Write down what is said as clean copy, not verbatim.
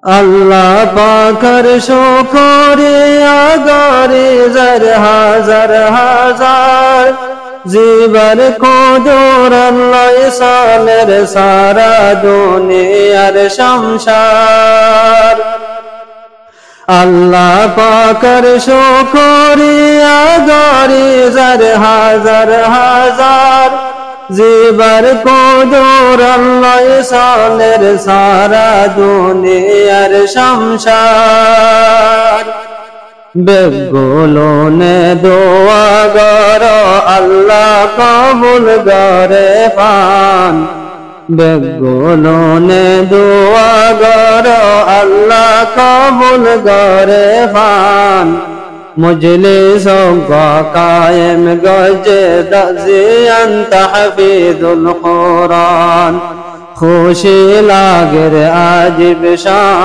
আল্লাহ পাকের শুকরিয়া গারে জার হাজার হাজার জীবন কদর আল্লাহ সালের সারা দুনিয়ার সংসার। আল্লাহ পাকের শুকরিয়া গারে জার হাজার হাজার জীবন কদর আল্লাহ সালের সারা দুনিয়ার সংসার। বেগুলো নে দোয়া গর আল্লাহ কবুল গরে পান। বেগুলো নে দোয়া গর আল্লাহ কবুল গরে পান। مجلس قائم گجد زیان تحفیظ القرآن خوشی لاگر عجب شان